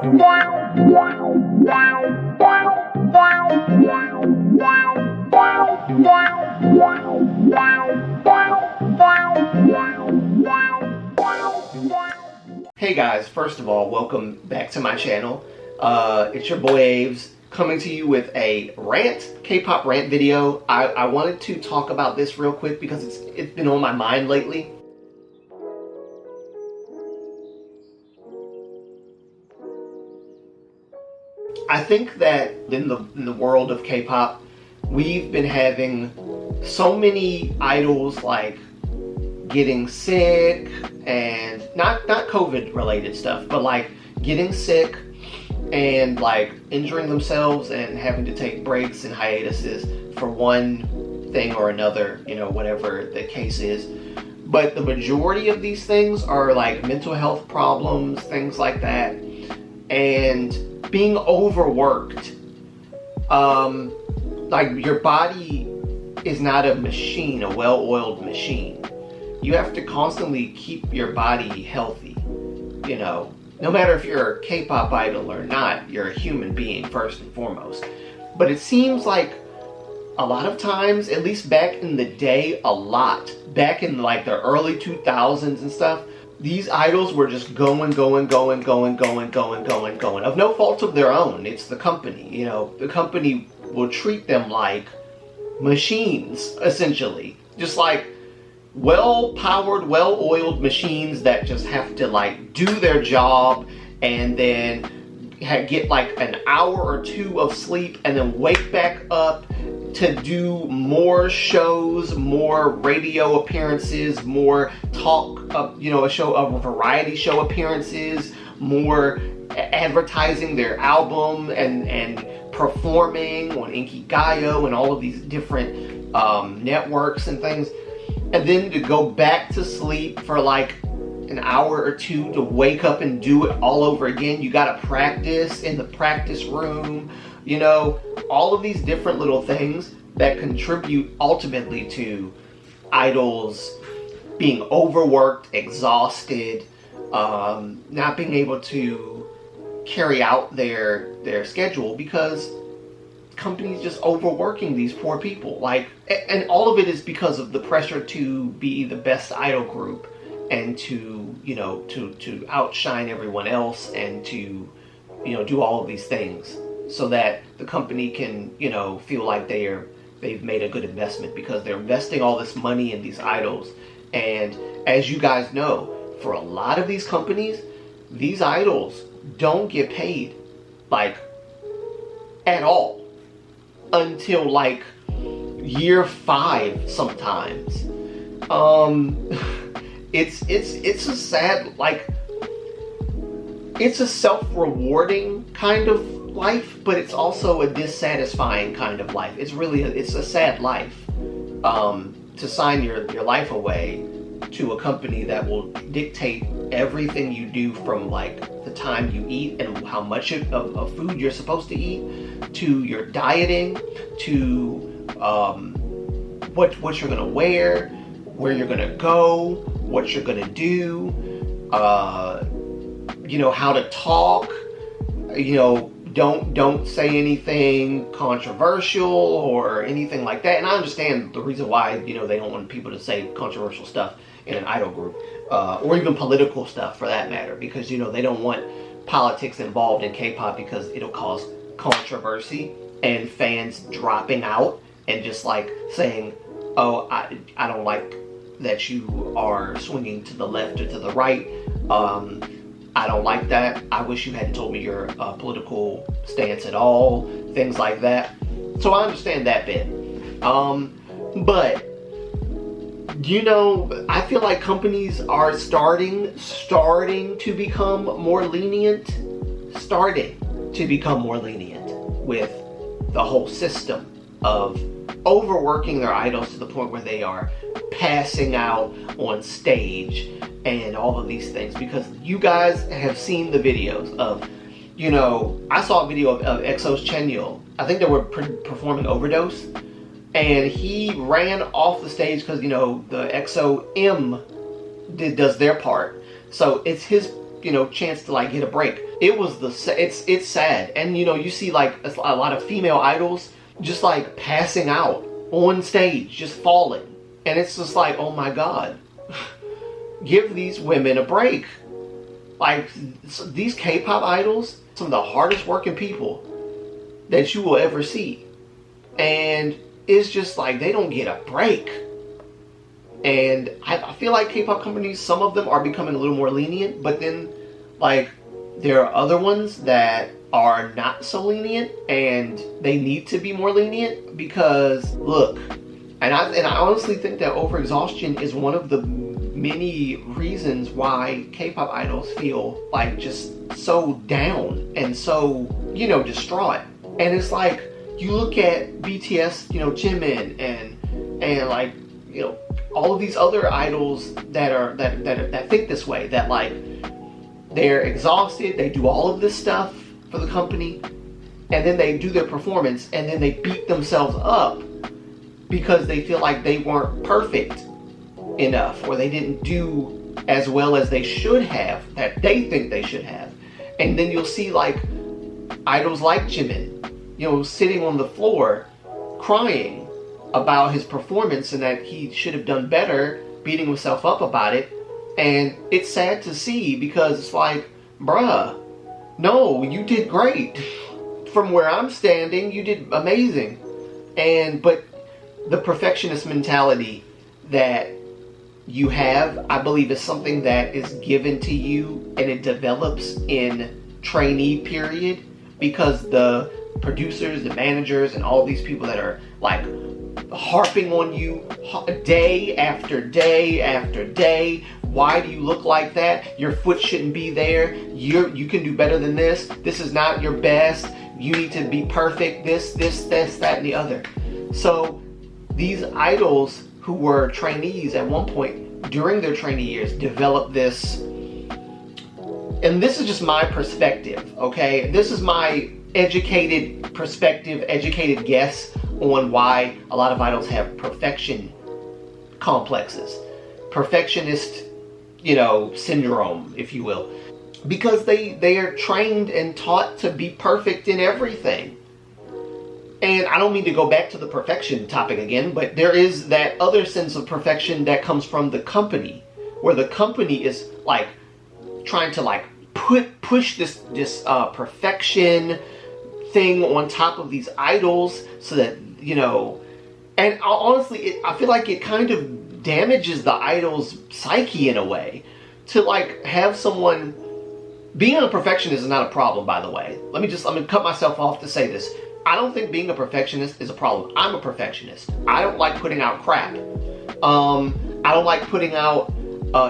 Hey guys, first of all, welcome back to my channel. It's your boy Aves coming to you with a K-pop rant video. I wanted to talk about this real quick because it's been on my mind lately. I think that in the world of K-pop, we've been having so many idols like getting sick, and not COVID related stuff, but like getting sick and like injuring themselves and having to take breaks and hiatuses for one thing or another, you know, whatever the case is. But the majority of these things are like mental health problems, things like that, and being overworked. Like, your body is not a machine, a well-oiled machine. You have to constantly keep your body healthy, you know. No matter if you're a K-pop idol or not, you're a human being first and foremost. But it seems like a lot of times, at least back in the day, back in like the early 2000s and stuff, these idols were just going, of no fault of their own. It's the company, you know. The company will treat them like machines, essentially. Just like well-powered, well-oiled machines that just have to like do their job and then get like an hour or two of sleep and then wake back up to do more shows, more radio appearances, more talk, you know, a variety show appearances, more advertising their album and performing on Inkigayo and all of these different networks and things. And then to go back to sleep for like an hour or two to wake up and do it all over again. You gotta practice in the practice room, you know, all of these different little things that contribute ultimately to idols being overworked, exhausted, not being able to carry out their schedule because companies just overworking these poor people. Like, and all of it is because of the pressure to be the best idol group and to, you know, to outshine everyone else and to, you know, do all of these things so that the company can, you know, feel like they've made a good investment because they're investing all this money in these idols. And as you guys know, for a lot of these companies, these idols don't get paid like at all until like year 5 sometimes. It's a sad, like, it's a self-rewarding kind of life, but it's also a dissatisfying kind of life. It's a sad life to sign your life away to a company that will dictate everything you do, from like the time you eat and how much of food you're supposed to eat, to your dieting, to what you're gonna wear, where you're gonna go, what you're gonna do, you know, how to talk, you know, don't say anything controversial or anything like that. And I understand the reason why, you know, they don't want people to say controversial stuff in an idol group, or even political stuff for that matter, because, you know, they don't want politics involved in K-pop because it'll cause controversy and fans dropping out and just like saying, oh, I don't like that you are swinging to the left or to the right. I don't like that. I wish you hadn't told me your political stance at all. Things like that. So I understand that bit. But, you know, I feel like companies are starting to become more lenient. With the whole system of overworking their idols to the point where they are passing out on stage and all of these things. Because you guys have seen the videos of, you know, I saw a video of EXO's Chenyol. I think they were performing Overdose, and he ran off the stage because, you know, the EXO M does their part. So it's his chance to like get a break. It was it's sad. And you see like a lot of female idols just like passing out on stage, just falling. And it's just like, oh my God, give these women a break. Like, these K-pop idols, some of the hardest working people that you will ever see. And it's just like, they don't get a break. And I feel like K-pop companies, some of them are becoming a little more lenient, but then like there are other ones that are not so lenient, and they need to be more lenient because look, and I honestly think that overexhaustion is one of the many reasons why K-pop idols feel like just so down and so, distraught. And it's like, you look at BTS, Jimin and like, all of these other idols that think this way, that like, they're exhausted, they do all of this stuff for the company, and then they do their performance, and then they beat themselves up because they feel like they weren't perfect enough, or they didn't do as well as they should have, that they think they should have. And then you'll see like idols like Jimin, sitting on the floor crying about his performance and that he should have done better, beating himself up about it. And it's sad to see, because it's like, bruh, no, you did great. From where I'm standing, you did amazing. But the perfectionist mentality that you have, I believe, is something that is given to you, and it develops in trainee period, because the producers, the managers, and all these people that are like harping on you day after day after day. Why do you look like that? Your foot shouldn't be there. You can do better than this. This is not your best. You need to be perfect. This, that, and the other. So these idols who were trainees at one point during their trainee years developed this, and this is just my perspective, okay? This is my educated perspective, educated guess on why a lot of idols have perfection complexes. Perfectionist, syndrome, if you will. Because they are trained and taught to be perfect in everything. And I don't mean to go back to the perfection topic again, but there is that other sense of perfection that comes from the company, where the company is like trying to like push this perfection thing on top of these idols, so that and honestly, I feel like it kind of damages the idol's psyche in a way, to like have someone. Being a perfectionist is not a problem, by the way. I'm gonna cut myself off to say this. I don't think being a perfectionist is a problem. I'm a perfectionist. I don't like putting out crap. I don't like putting out,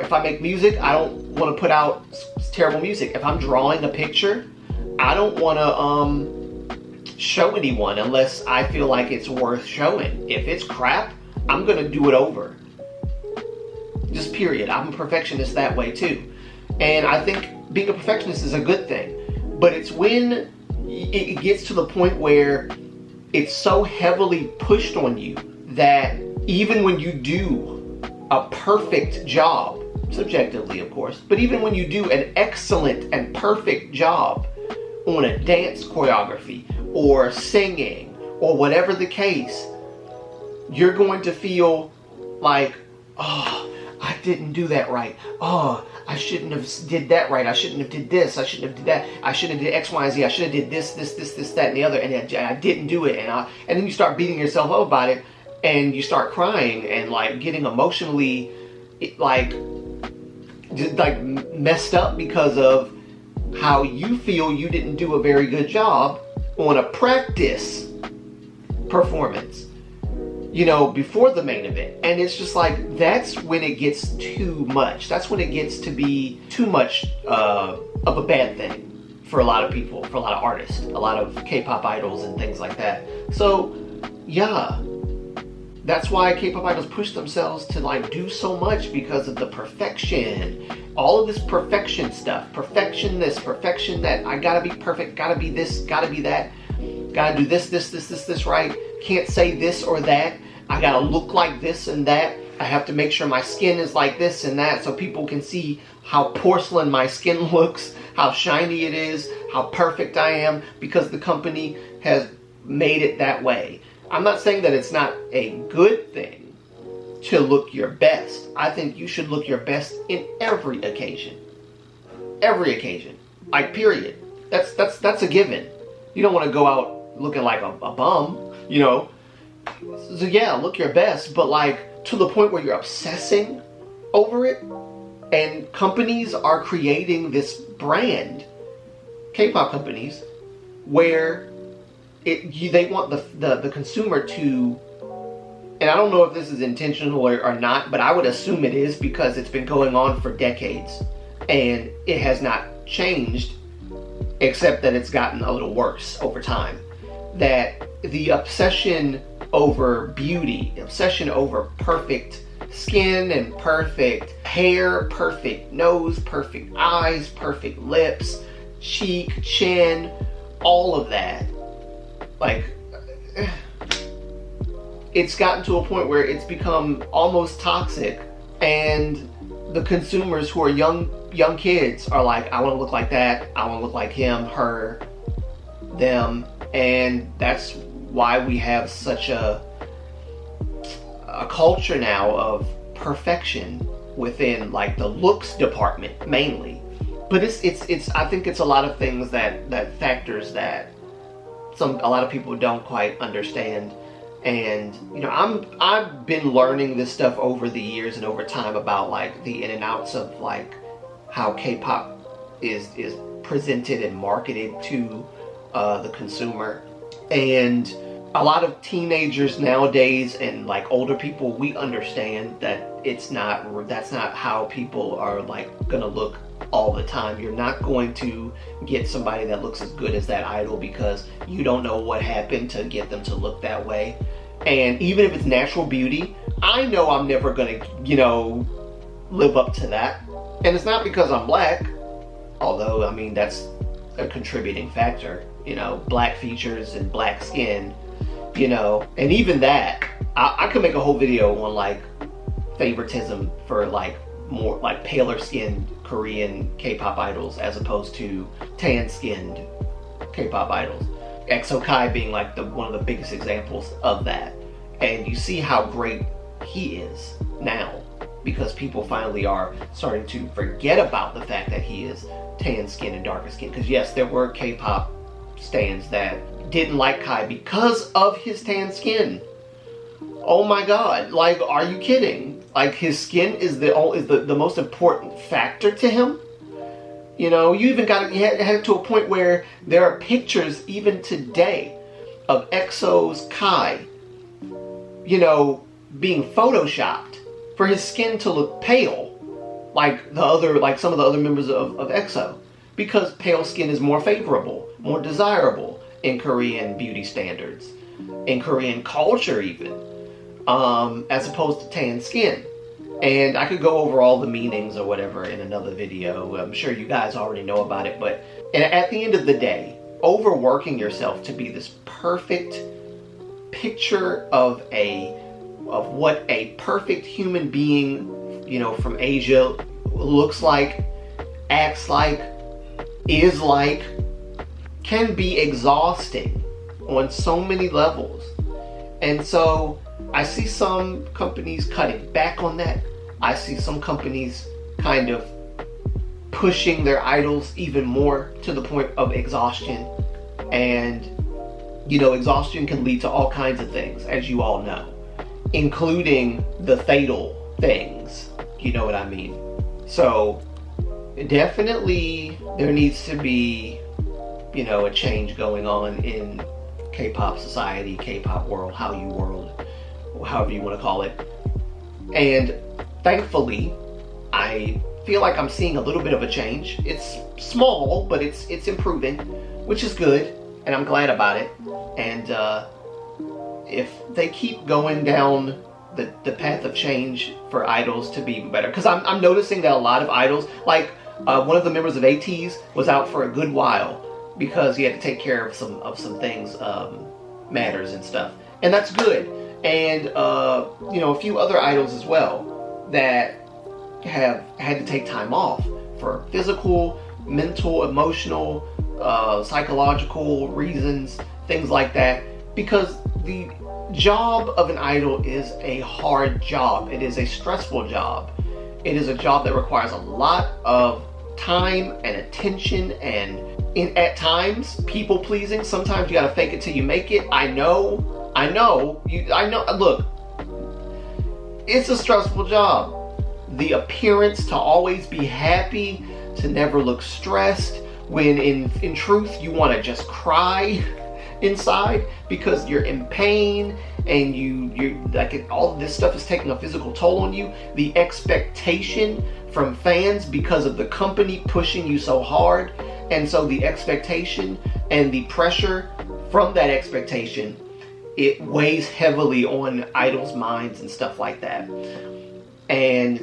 if I make music, I don't want to put out terrible music. If I'm drawing a picture, I don't want to show anyone unless I feel like it's worth showing. If it's crap, I'm gonna do it over. Just period. I'm a perfectionist that way too. And I think being a perfectionist is a good thing. But it's when it gets to the point where it's so heavily pushed on you that even when you do a perfect job, subjectively of course, but even when you do an excellent and perfect job on a dance choreography or singing or whatever the case, you're going to feel like, oh, I didn't do that right. Oh, I shouldn't have did that right. I shouldn't have did this. I shouldn't have did that. I shouldn't have did X, Y, and Z. I should have did this, that, and the other. And I didn't do it. And then you start beating yourself up about it, and you start crying and like getting emotionally, just like messed up because of how you feel you didn't do a very good job on a practice performance, before the main event. And it's just like, that's when it gets too much. That's when it gets to be too much of a bad thing for a lot of people, for a lot of artists, a lot of K-pop idols and things like that. So yeah, that's why K-pop idols push themselves to like do so much, because of the perfection. All of this perfection stuff. Perfection this, perfection that. I gotta be perfect, gotta be this, gotta be that. Gotta do this right. Can't say this or that. I gotta look like this and that. I have to make sure my skin is like this and that so people can see how porcelain my skin looks, how shiny it is, how perfect I am, because the company has made it that way. I'm not saying that it's not a good thing to look your best. I think you should look your best in every occasion. Every occasion. Like, period. That's a given. You don't want to go out looking like a bum, you know. So yeah, look your best, but like to the point where you're obsessing over it. And companies are creating this brand, K-pop companies, where they want the consumer to, and I don't know if this is intentional or not, but I would assume it is, because it's been going on for decades and it has not changed, except that it's gotten a little worse over time. That the obsession over beauty, obsession over perfect skin and perfect hair, perfect nose, perfect eyes, perfect lips, cheek, chin, all of that, like, it's gotten to a point where it's become almost toxic, and the consumers who are young kids are like, I want to look like that, I want to look like him, her, them, and that's why we have such a culture now of perfection within like the looks department mainly. But it's I think it's a lot of things that factors that a lot of people don't quite understand. And you know, I've been learning this stuff over the years and over time about like the in and outs of like how K-pop is presented and marketed to the consumer. And a lot of teenagers nowadays and like older people, we understand that that's not how people are like gonna look all the time. You're not going to get somebody that looks as good as that idol, because you don't know what happened to get them to look that way. And even if it's natural beauty, I know I'm never gonna, you know, live up to that. And it's not because I'm black, although I mean that's a contributing factor, you know, black features and black skin, you know. And even that, I could make a whole video on like favoritism for like more like paler skinned Korean K-pop idols as opposed to tan skinned K-pop idols. EXO Kai being like one of the biggest examples of that. And you see how great he is now, because people finally are starting to forget about the fact that he is tan skin and darker skin. Because yes, there were K-pop stans that didn't like Kai because of his tan skin. Oh my god, like, are you kidding? Like, his skin is the most important factor to him? You know, you even got it to a point where there are pictures even today of EXO's Kai, you know, being photoshopped for his skin to look pale, like some of the other members of EXO, because pale skin is more favorable, more desirable in Korean beauty standards, in Korean culture even, as opposed to tan skin. And I could go over all the meanings or whatever in another video. I'm sure you guys already know about it, but at the end of the day, overworking yourself to be this perfect picture of what a perfect human being, you know, from Asia looks like, acts like, is like, can be exhausting on so many levels. And so I see some companies cutting back on that. I see some companies kind of pushing their idols even more to the point of exhaustion. And, you know, exhaustion can lead to all kinds of things, as you all know, including the fatal things. You know what I mean? So definitely there needs to be, you know, a change going on in K-pop society, K-pop world, however you want to call it. And thankfully, I feel like I'm seeing a little bit of a change. It's small, but it's improving, which is good, and I'm glad about it. And if they keep going down the path of change for idols to be better, because I'm noticing that a lot of idols, like one of the members of ATEEZ was out for a good while because he had to take care of some things, matters and stuff, and that's good. and a few other idols as well that have had to take time off for physical, mental, emotional, psychological reasons, things like that, because the job of an idol is a hard job. It is a stressful job. It is a job that requires a lot of time and attention, and at times people pleasing. Sometimes you gotta fake it till you make it. I know. Look, it's a stressful job. The appearance to always be happy, to never look stressed, when in truth you want to just cry inside because you're in pain, and you're like, all of this stuff is taking a physical toll on you. The expectation from fans because of the company pushing you so hard, and so the expectation and the pressure from that expectation, it weighs heavily on idols' minds and stuff like that. And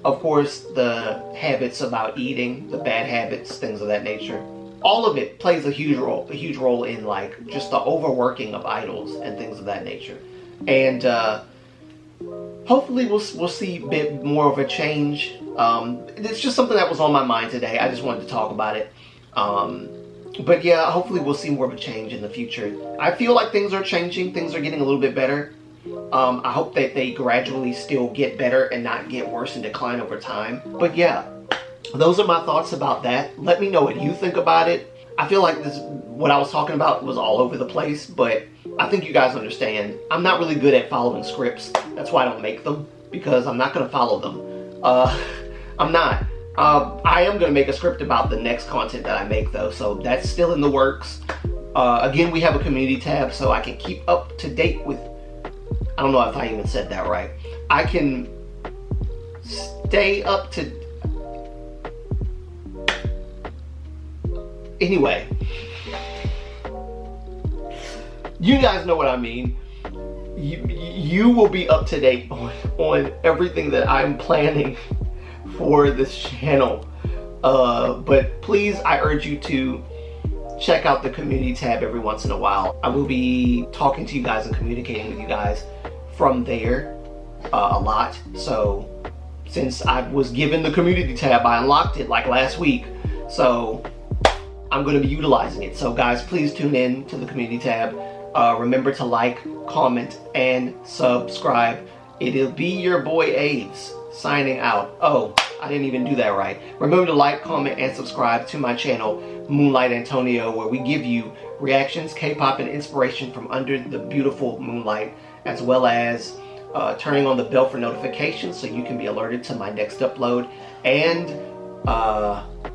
of course, the habits about eating, the bad habits, things of that nature. All of it plays a huge role in like just the overworking of idols and things of that nature. And hopefully we'll see a bit more of a change. It's just something that was on my mind today. I just wanted to talk about it. But yeah, hopefully we'll see more of a change in the future. I feel like things are changing. Things are getting a little bit better. I hope that they gradually still get better and not get worse and decline over time. But yeah, those are my thoughts about that. Let me know what you think about it. I feel like what I was talking about was all over the place, but I think you guys understand. I'm not really good at following scripts. That's why I don't make them, because I'm not going to follow them. I'm not. I am going to make a script about the next content that I make though, so that's still in the works. Again, we have a community tab so I can keep up to date with, I don't know if I even said that right. I can stay up to, anyway. You guys know what I mean. You will be up to date on everything that I'm planning for this channel. But please, I urge you to check out the community tab every once in a while. I will be talking to you guys and communicating with you guys from there a lot. So since I was given the community tab, I unlocked it like last week. So I'm going to be utilizing it. So guys, please tune in to the community tab. Remember to like, comment, and subscribe. It'll be your boy Aves signing out. Oh, I didn't even do that right. Remember to like, comment, and subscribe to my channel, Moonlight Antonio, where we give you reactions, K-pop, and inspiration from under the beautiful moonlight, as well as turning on the bell for notifications so you can be alerted to my next upload. And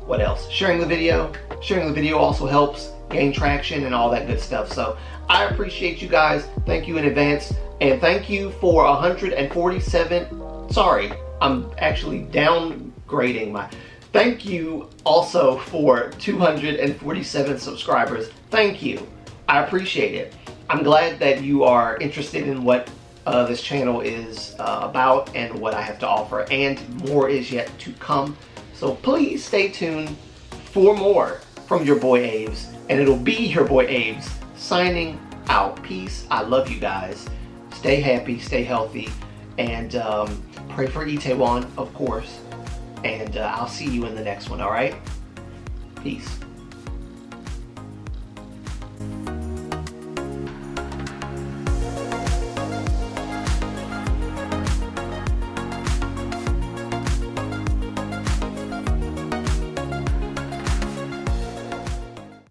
what else? Sharing the video. Sharing the video also helps gain traction and all that good stuff. So I appreciate you guys. Thank you in advance. And thank you for 147. Sorry, I'm actually downgrading my. Thank you also for 247 subscribers. Thank you. I appreciate it. I'm glad that you are interested in what this channel is about and what I have to offer, and more is yet to come. So please stay tuned for more from your boy Aves, and it'll be your boy Aves signing out. Peace. I love you guys. Stay happy, stay healthy, and pray for Itaewon, of course. And I'll see you in the next one, all right? Peace.